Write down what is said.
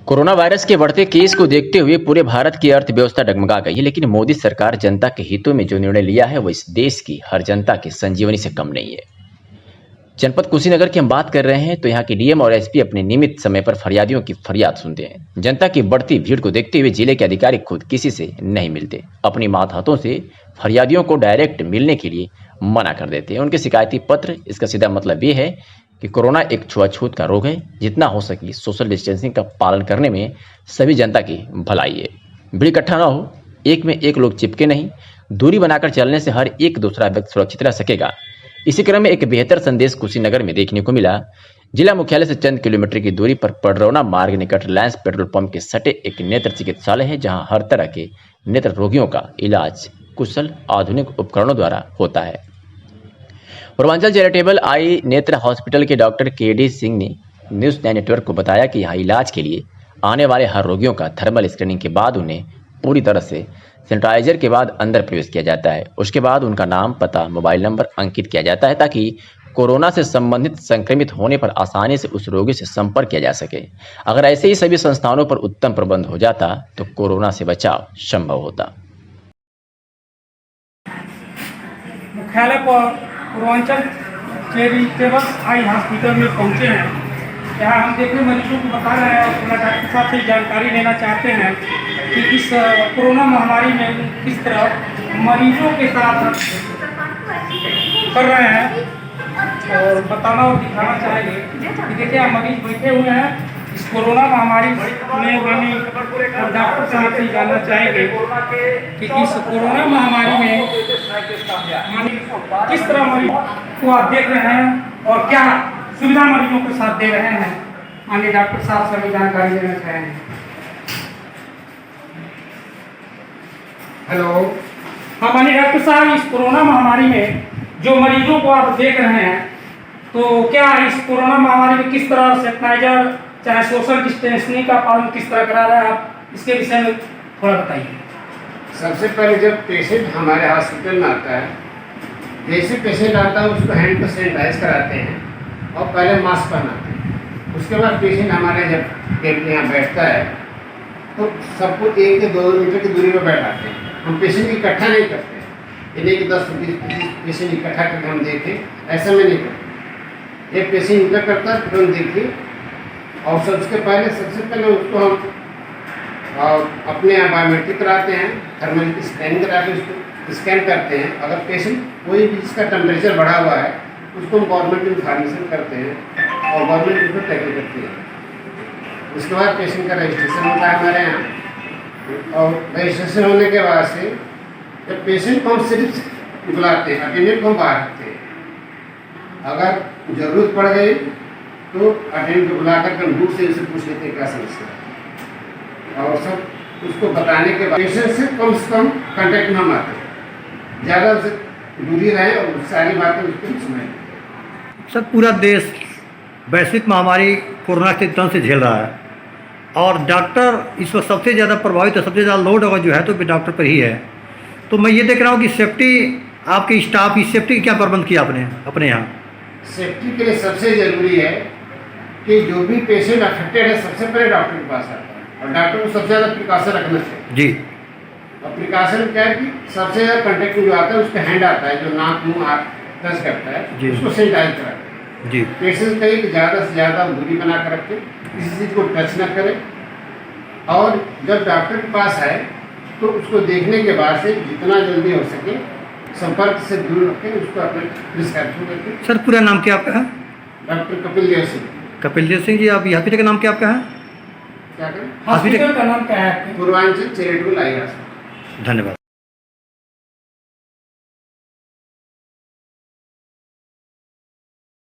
Corona virus के बढ़ते case को देखते हुए पूरे भारत की अर्थव्यवस्था डगमगा गई है, लेकिन मोदी सरकार जनता के हितों में जो निर्णय लिया है वो इस देश की हर जनता की संजीवनी से कम नहीं है। जनपद कुशीनगर की हम बात कर रहे हैं तो यहाँ के डीएम और एसपी अपने नियमित समय पर फरियादियों की फरियाद सुनते हैं। जनता की बढ़ती भीड़ को देखते हुए जिले के अधिकारी खुद किसी से नहीं मिलते, अपनी मातहतों से फरियादियों को डायरेक्ट मिलने के लिए मना कर देते हैं। उनके शिकायती पत्र इसका सीधा मतलब ये है कि कोरोना एक छुआछूत का रोग है, जितना हो सके सोशल डिस्टेंसिंग का पालन करने में सभी जनता की भलाई है। भीड़ इकट्ठा ना हो, एक में एक लोग चिपके नहीं, दूरी बनाकर चलने से हर एक दूसरा व्यक्ति सुरक्षित रह सकेगा। इसी क्रम में एक बेहतर संदेश कुशीनगर में देखने को मिला। जिला मुख्यालय से चंद किलोमीटर की दूरी पर पडरौना मार्ग निकट रिलायंस पेट्रोल पंप के सटे एक नेत्र चिकित्सालय है, जहां हर तरह के नेत्र रोगियों का इलाज कुशल आधुनिक उपकरणों द्वारा होता है। पूर्वांचल चैरिटेबल आई नेत्र हॉस्पिटल के डॉक्टर केडी सिंह ने न्यूज 9 नेटवर्क को बताया कि यहाँ इलाज के लिए आने वाले हर रोगियों का थर्मल स्क्रीनिंग के बाद उन्हें पूरी तरह से सैनिटाइजर के बाद अंदर प्रवेश किया जाता है। उसके बाद उनका नाम, पता, मोबाइल नंबर अंकित किया जाता है ताकि कोरोना से संबंधित संक्रमित होने पर आसानी से उस रोगी से संपर्क किया जा सके। अगर ऐसे ही सभी संस्थानों पर उत्तम प्रबंध हो जाता तो कोरोना से बचाव संभव होता। मुख्यालय पर पूर्वांचल चैरिटेबल आई हॉस्पिटल में पहुंचे हैं। यहाँ हम देखने मरीजों को बता रहे हैं और अपना डॉक्टर साहब से जानकारी लेना चाहते हैं कि इस कोरोना महामारी में किस तरह मरीजों के साथ कर रहे हैं और बताना और दिखाना चाहेंगे कि देखिए आप मरीज बैठे हुए हैं। इस कोरोना महामारी में मानी डॉक्टर साहब से जानना चाहेंगे कि इस कोरोना महामारी में किस तरह मरीज को आप देख रहे हैं और क्या सुविधा मरीजों के साथ दे रहे हैं। माननीय डॉक्टर साहब से भी जानकारी लेना चाहेंगे। हेलो। हाँ माननीय डॉक्टर साहब, इस कोरोना महामारी में जो मरीजों को आप देख रहे हैं तो क्या इस कोरोना महामारी में किस तरह सैनिटाइजर चाहे सोशल डिस्टेंसिंग का पालन किस तरह करा रहे हैं, आप इसके विषय में थोड़ा बताइए। सबसे पहले जब पेशेंट हमारे हॉस्पिटल में आता है, जैसे पेशेंट आता है उसको हैंड को सैनिटाइज कराते हैं और पहले मास्क पहनाते हैं। उसके बाद पेशेंट हमारे जब यहाँ बैठता है तो सबको 1 से 2 मीटर की दूरी पर बैठाते हैं। हम पेशेंट इकट्ठा नहीं करते हैं, यानी कि 10-20 पेशेंट इकट्ठा करके हम देखें, ऐसा में नहीं करते। एक पेशेंट इंटर करता है तो हम देखिए और सबसे पहले उसको हम अपने यहाँ बायोमेट्रिक कराते हैं, थर्मल स्कैनिंग करा के उसको स्कैन करते हैं। अगर पेशेंट कोई भी जिसका टेम्परेचर बढ़ा हुआ है उसको हम गवर्नमेंट इन्फॉर्मेशन करते हैं और गवर्नमेंट उसको टैकल करती है। उसके बाद पेशेंट का रजिस्ट्रेशन होता है हमारे यहाँ और रजिस्ट्रेशन होने के बाद से जब पेशेंट को हम सिर्फ बुलाते हैं, अटेंडेंट को हम बाहर रखते हैं। अगर ज़रूरत पड़ गई तो अटेंडेंट को बुला कर दूर से उसे पूछ लेते हैं क्या समस्या है और सब उसको बताने के बाद पेशेंट से कम कांटेक्ट में हम आते हैं, ज़्यादा उसे दूरी रहे और सारी बातें उसको सुनाएं। सर, पूरा देश वैश्विक महामारी कोरोना के तंत्र से झेल रहा है और डॉक्टर इस वक्त सबसे ज़्यादा प्रभावित है, सबसे ज़्यादा लोड अगर जो है तो डॉक्टर पर ही है। तो मैं ये देख रहा हूँ कि सेफ्टी, आपके स्टाफ की सेफ्टी क्या प्रबंध किया आपने अपने यहाँ? सेफ्टी के लिए सबसे ज़रूरी है कि जो भी पेशेंट अफेक्टेड है सबसे पहले डॉक्टर के पास आता है और डॉक्टर को सबसे ज़्यादा प्रिकॉशन रखना चाहिए। जी। और प्रिकॉशन क्या है कि सबसे ज़्यादा कॉन्टेक्ट में जो आता है उसका हैंड आता है, जो नाक मुँह आँख टच करता है, उसको सैनिटाइज कराते हैं। जी। पेशेंट कहीं कि ज़्यादा से ज़्यादा दूरी बना कर रखें, किसी चीज़ को टच न करें और जब डॉक्टर के पास आए तो उसको देखने के बाद से जितना जल्दी हो सके संपर्क से दूर रखें, उसको अपने प्रिस्क्रिप्शन करके। सर, पूरा नाम क्या आपका है? डॉक्टर कपिल देव सिंह। कपिल देव सिंह जी, आप हॉस्पिटल का नाम क्या आपका है? क्या करें? हॉस्पिटल का नाम क्या है? Purvanchal charitable eye hospital. धन्यवाद।